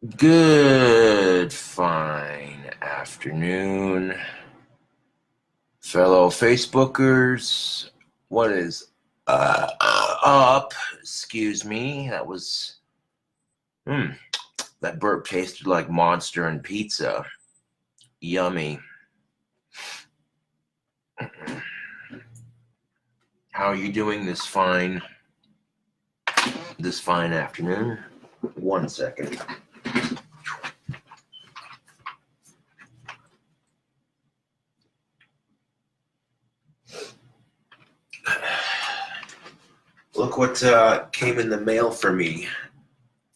Good fine afternoon, fellow Facebookers. What is up? Excuse me. That burp tasted like Monster and pizza. Yummy. How are you doing this fine afternoon? 1 second. Look what came in the mail for me.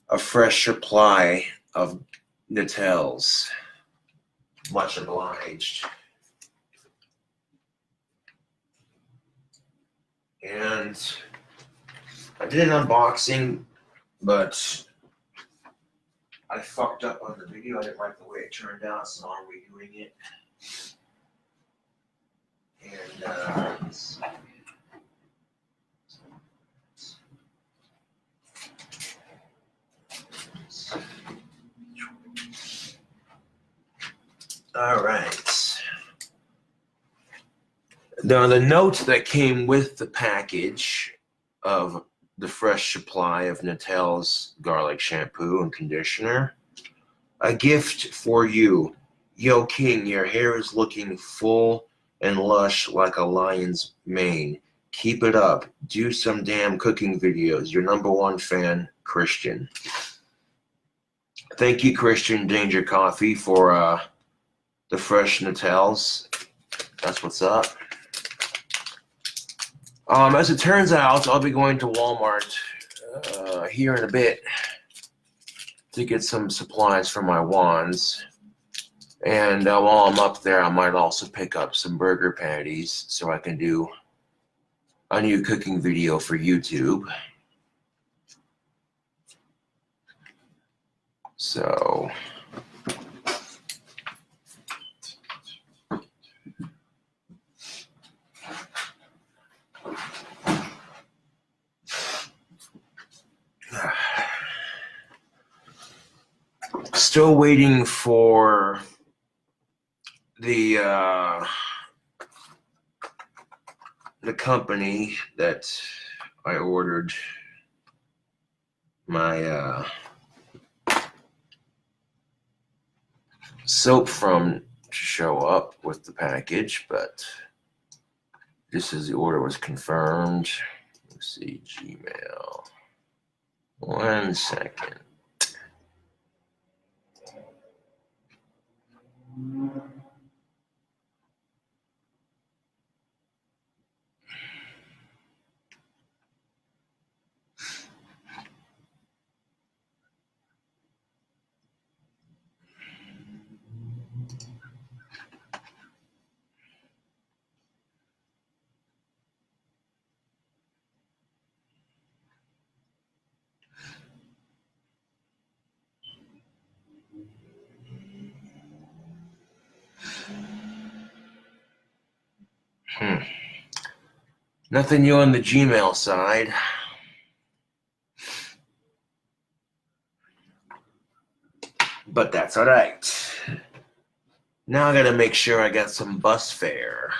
A fresh supply of Nutels. Much obliged. And I did an unboxing, but I fucked up on the video. I didn't like the way it turned out, so I'm redoing it. And all right. Now, the note that came with the package of the fresh supply of Nutell's garlic shampoo and conditioner. A gift for you. Yo, King, your hair is looking full and lush like a lion's mane. Keep it up. Do some damn cooking videos. Your #1 fan, Christian. Thank you, Christian Danger Coffee, for the fresh Nutels. That's what's up. As it turns out, I'll be going to Walmart here in a bit to get some supplies for my wands. And while I'm up there, I might also pick up some burger patties so I can do a new cooking video for YouTube. So still waiting for the company that I ordered my soap from to show up with the package, but just as the order was confirmed. Let's see, Gmail. 1 second. Nothing new on the Gmail side. But that's all right. Now I gotta make sure I got some bus fare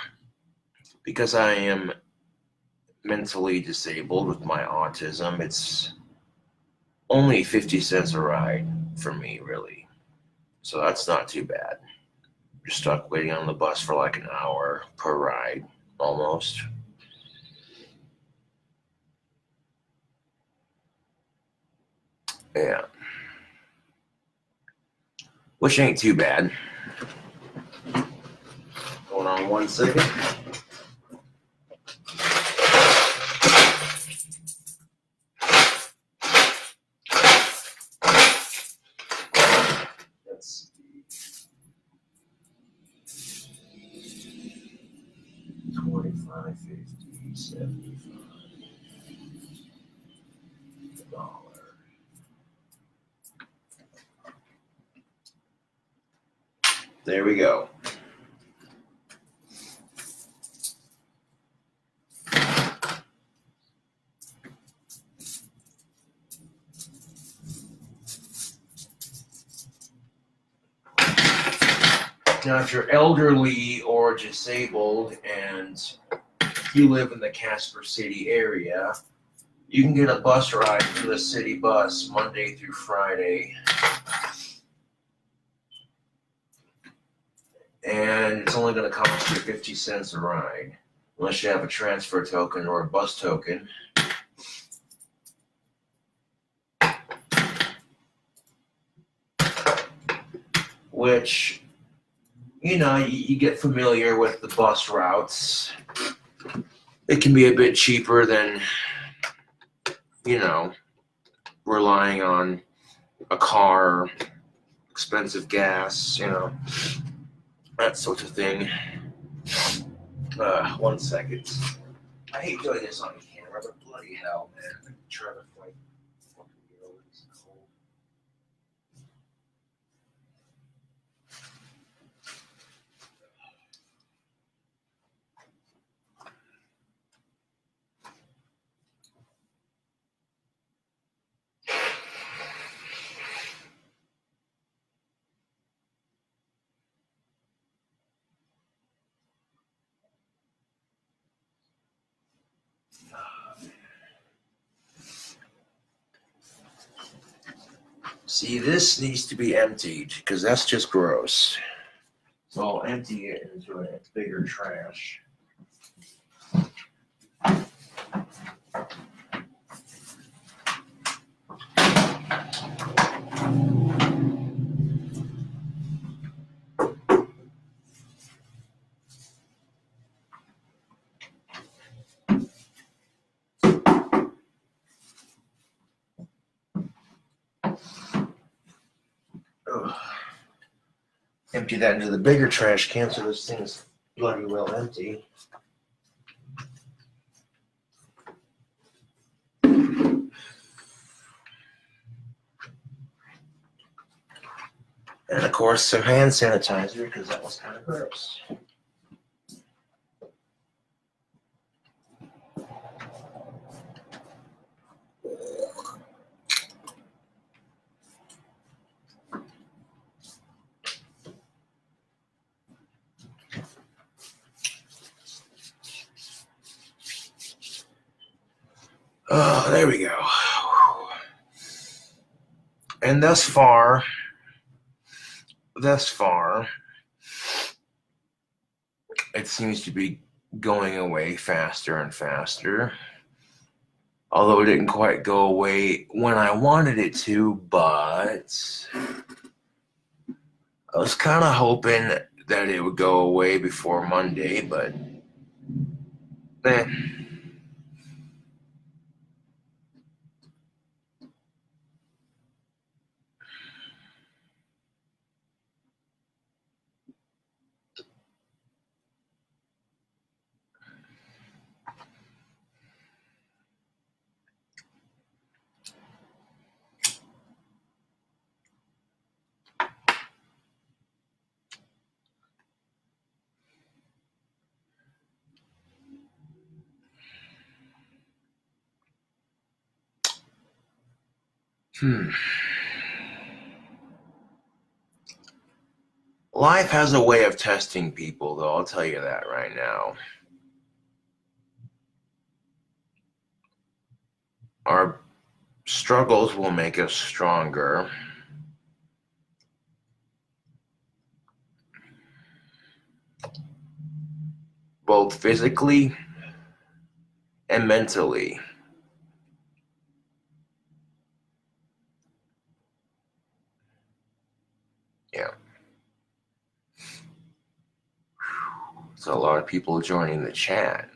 because I am mentally disabled with my autism. It's only 50 cents a ride for me, really. So that's not too bad. You're stuck waiting on the bus for like an hour per ride, almost. Yeah. Which ain't too bad. Hold on 1 second. Let's see. 25, 50, 75. $1. There we go. Now, if you're elderly or disabled and you live in the Casper City area, you can get a bus ride for the city bus Monday through Friday. And it's only going to cost you 50 cents a ride, unless you have a transfer token or a bus token. Which, you know, you get familiar with the bus routes. It can be a bit cheaper than, you know, relying on a car, expensive gas, you know, that sort of thing. 1 second. I hate doing this on camera, but bloody hell, man. I'm trying to fight fucking it's cold. See, this needs to be emptied, because that's just gross. So I'll empty it into a bigger trash. Ugh. Empty that into the bigger trash can so this thing is bloody well empty. And of course, some hand sanitizer, because that was kind of gross. Oh, there we go. And thus far, it seems to be going away faster and faster. Although it didn't quite go away when I wanted it to, but I was kind of hoping that it would go away before Monday, but eh. Life has a way of testing people, though, I'll tell you that right now. Our struggles will make us stronger. Both physically and mentally. Yeah. So a lot of people joining the chat.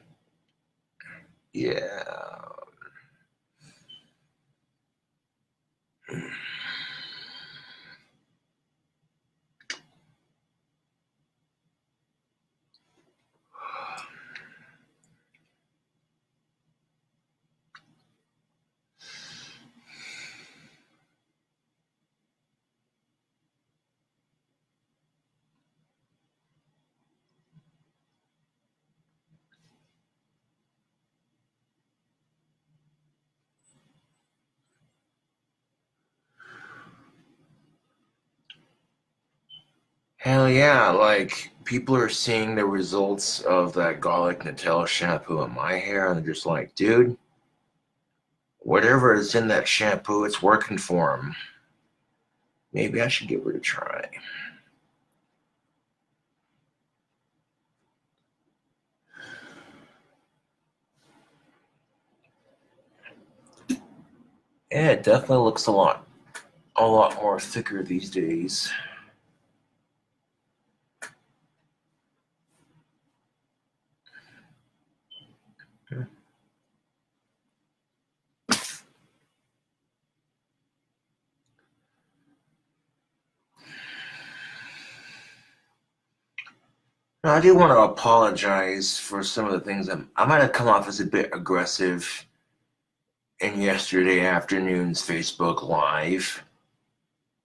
Yeah. Hell yeah, like people are seeing the results of that garlic Nutella shampoo in my hair, and they're just like, dude, whatever is in that shampoo, it's working for them. Maybe I should give it a try. Yeah, it definitely looks a lot more thicker these days. Now, I do want to apologize for some of the things I might have come off as a bit aggressive in yesterday afternoon's Facebook Live.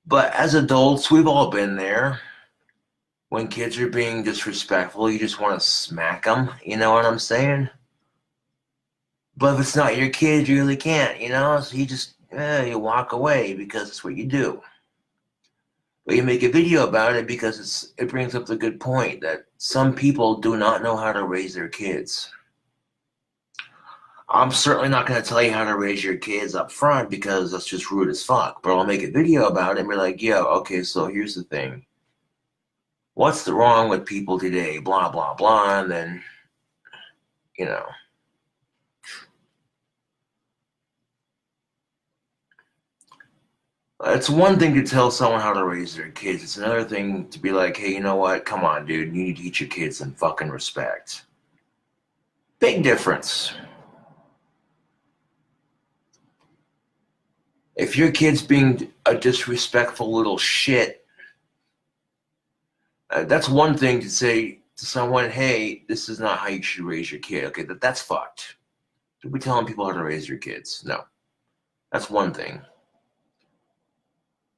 But as adults, we've all been there. When kids are being disrespectful, you just want to smack them. You know what I'm saying? But if it's not your kid, you really can't, you know? So you just, you walk away because it's what you do. But you make a video about it because it brings up the good point that some people do not know how to raise their kids. I'm certainly not going to tell you how to raise your kids up front because that's just rude as fuck. But I'll make a video about it and be like, yo, okay, so here's the thing. What's the wrong with people today? Blah, blah, blah. And then, you know. It's one thing to tell someone how to raise their kids. It's another thing to be like, hey, you know what? Come on, dude. You need to teach your kids some fucking respect. Big difference. If your kid's being a disrespectful little shit, that's one thing to say to someone, hey, this is not how you should raise your kid. Okay, that's fucked. Don't be telling people how to raise your kids. No, that's one thing.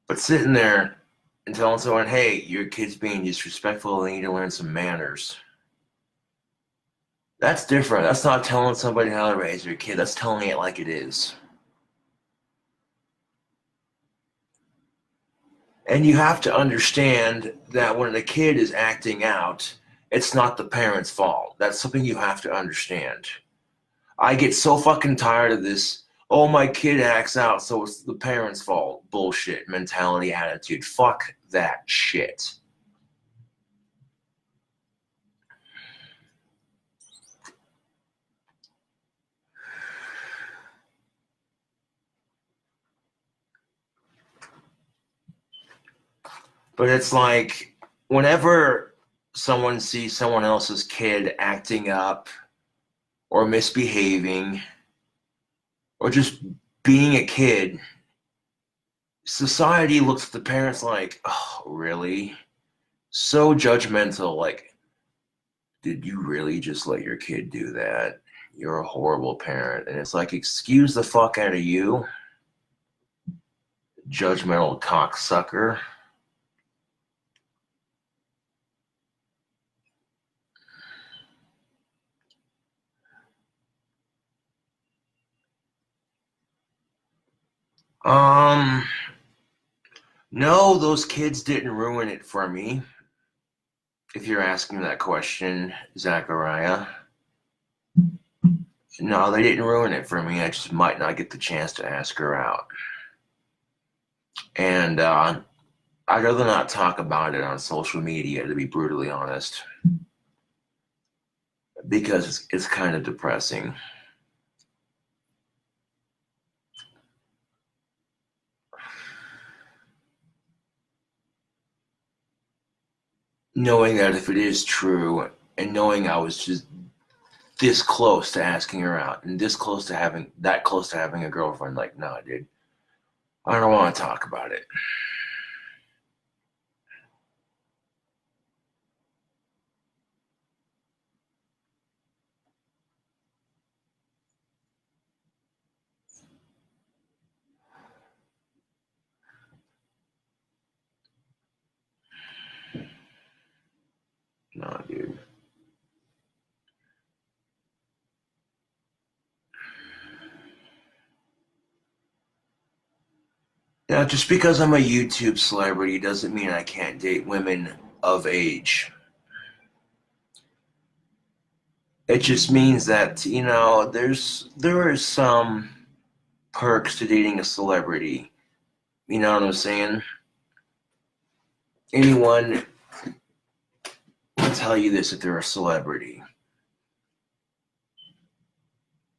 But sitting there and telling someone, hey, your kid's being disrespectful, they need to learn some manners. That's different. That's not telling somebody how to raise their kid. That's telling it like it is. And you have to understand that when a kid is acting out, it's not the parent's fault. That's something you have to understand. I get so fucking tired of this, oh, my kid acts out, so it's the parent's fault. Bullshit mentality attitude. Fuck that shit. But it's like, whenever someone sees someone else's kid acting up or misbehaving or just being a kid, society looks at the parents like, oh, really? So judgmental. Like, did you really just let your kid do that? You're a horrible parent. And it's like, excuse the fuck out of you, judgmental cocksucker. Um, no, those kids didn't ruin it for me. If you're asking that question, Zachariah. No, they didn't ruin it for me. I just might not get the chance to ask her out. And I'd rather not talk about it on social media, to be brutally honest, because it's kind of depressing. Knowing that if it is true, and knowing I was just this close to asking her out, and this close to having a girlfriend, like, nah, dude, I don't want to talk about it. Nah, dude. Now, just because I'm a YouTube celebrity doesn't mean I can't date women of age. It just means that, you know, there are some perks to dating a celebrity. You know what I'm saying? Anyone will tell you this if they're a celebrity.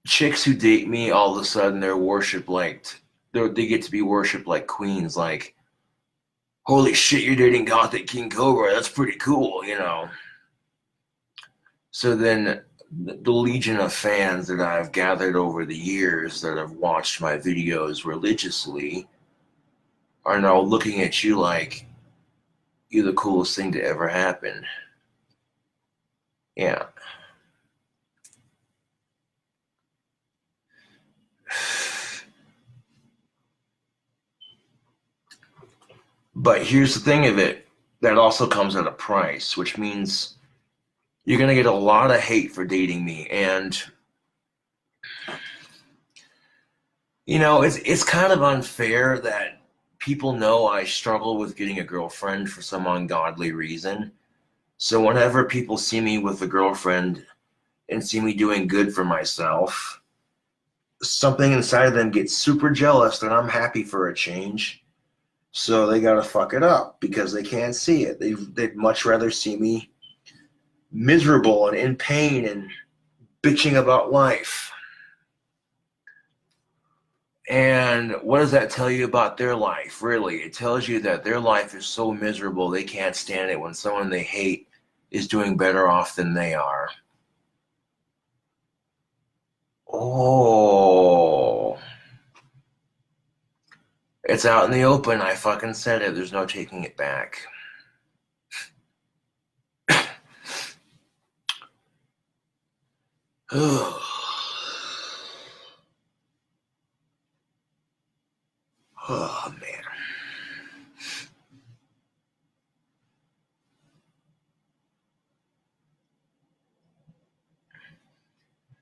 Chicks who date me, all of a sudden they're worshipped like, they get to be worshipped like queens. Like, holy shit, you're dating Gothic King Cobra. That's pretty cool, you know. So then the legion of fans that I've gathered over the years that have watched my videos religiously are now looking at you like you're the coolest thing to ever happen. Yeah. But here's the thing of it, that also comes at a price, which means you're going to get a lot of hate for dating me. And, you know, it's kind of unfair that people know I struggle with getting a girlfriend for some ungodly reason. So whenever people see me with a girlfriend and see me doing good for myself, something inside of them gets super jealous that I'm happy for a change. So they gotta fuck it up because they can't see it. They'd much rather see me miserable and in pain and bitching about life. And what does that tell you about their life, really? It tells you that their life is so miserable they can't stand it when someone they hate is doing better off than they are. Oh. It's out in the open. I fucking said it. There's no taking it back. Oh, man.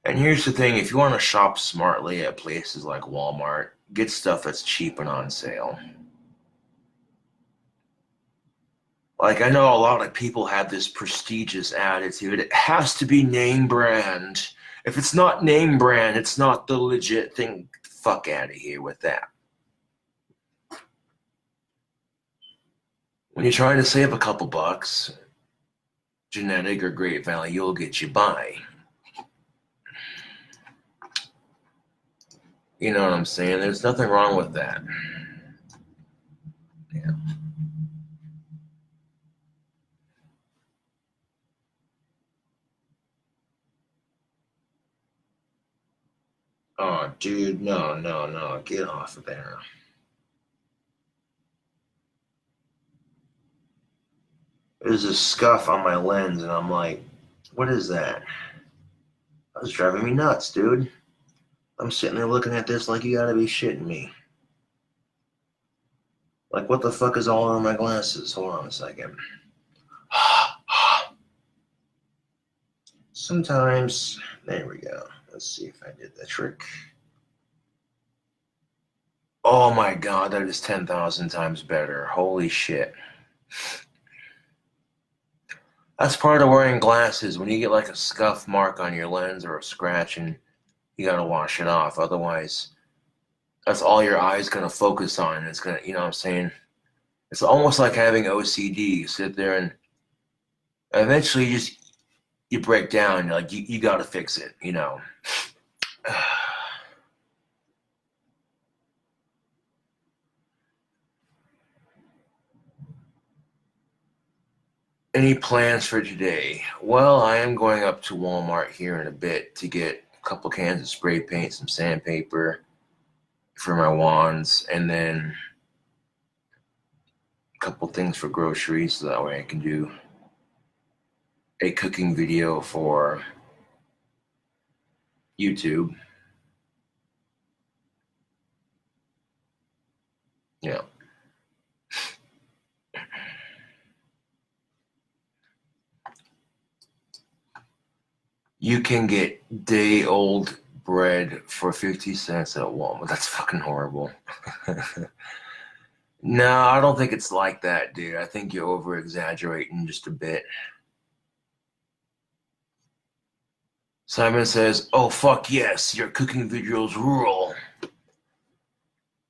And here's the thing. If you want to shop smartly at places like Walmart, get stuff that's cheap and on sale. Like, I know a lot of people have this prestigious attitude. It has to be name brand. If it's not name brand, it's not the legit thing. Fuck out of here with that. When you're trying to save a couple bucks, genetic or great value will get you by. You know what I'm saying? There's nothing wrong with that. Yeah. Oh, dude, no. Get off of there. There's a scuff on my lens, and I'm like, what is that? That's driving me nuts, dude. I'm sitting there looking at this like you gotta be shitting me. Like, what the fuck is all over my glasses? Hold on a second. Sometimes, there we go. Let's see if I did the trick. Oh my god, that is 10,000 times better. Holy shit. That's part of wearing glasses. When you get like a scuff mark on your lens or a scratch, and you gotta wash it off. Otherwise, that's all your eye's gonna focus on. It's gonna, you know what I'm saying? It's almost like having OCD. You sit there and eventually you break down. You're like, you gotta fix it, you know. Any plans for today? Well, I am going up to Walmart here in a bit to get a couple cans of spray paint, some sandpaper for my wands, and then a couple things for groceries so that way I can do a cooking video for YouTube. Yeah. You can get day-old bread for 50 cents at Walmart. That's fucking horrible. No, I don't think it's like that, dude. I think you're over exaggerating just a bit. Simon says, "Oh fuck yes, your cooking videos rule."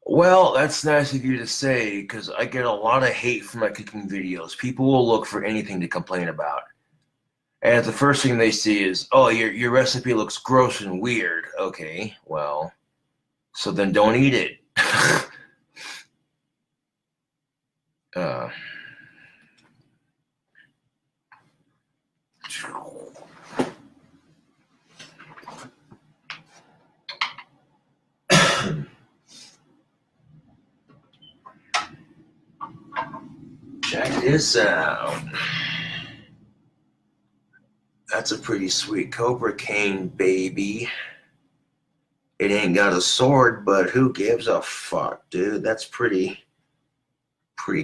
Well, that's nice of you to say, because I get a lot of hate for my cooking videos. People will look for anything to complain about. And the first thing they see is, "Oh, your recipe looks gross and weird." Okay, well, so then don't eat it. uh, Check this out. That's a pretty sweet Cobra cane, baby. It ain't got a sword, but who gives a fuck, dude? That's pretty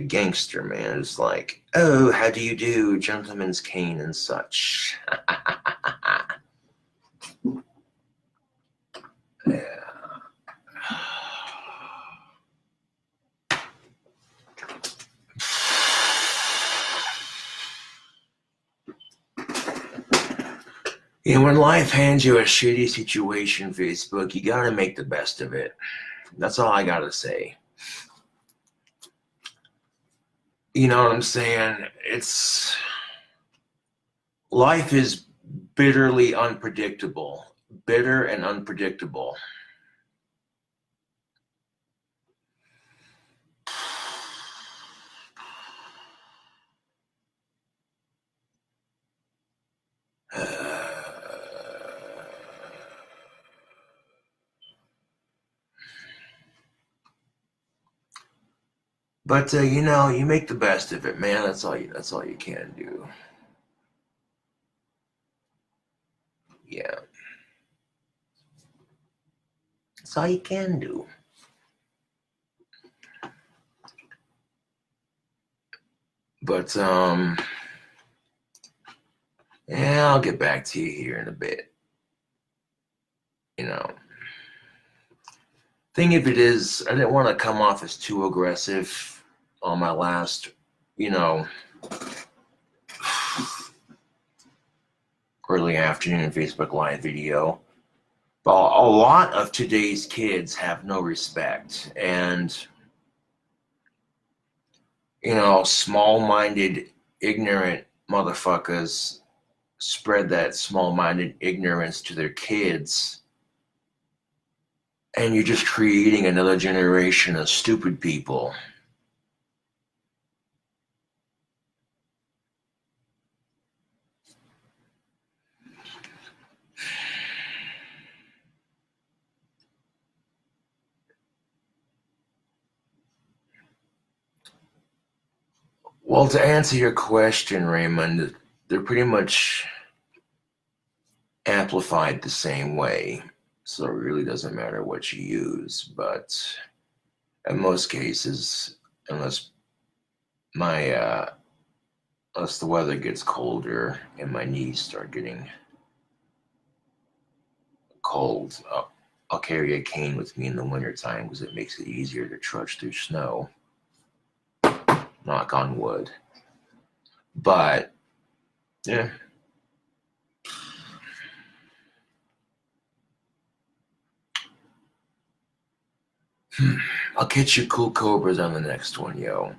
gangster, man. It's like, oh, how do you do, gentleman's cane and such. Yeah. You know, when life hands you a shitty situation, Facebook, you gotta make the best of it. That's all I gotta say. You know what I'm saying? Life is bitterly unpredictable. Bitter and unpredictable. But you know, you make the best of it, man. That's all you can do. Yeah. That's all you can do. But yeah, I'll get back to you here in a bit. You know. Thing of it is, I didn't want to come off as too aggressive on my last, you know, early afternoon Facebook Live video. But a lot of today's kids have no respect. And, you know, small-minded, ignorant motherfuckers spread that small-minded ignorance to their kids. And you're just creating another generation of stupid people. Well, to answer your question, Raymond, they're pretty much amplified the same way. So it really doesn't matter what you use. But in most cases, unless my unless the weather gets colder and my knees start getting cold, I'll carry a cane with me in the wintertime because it makes it easier to trudge through snow. Knock on wood. But yeah. I'll catch you cool cobras on the next one, yo.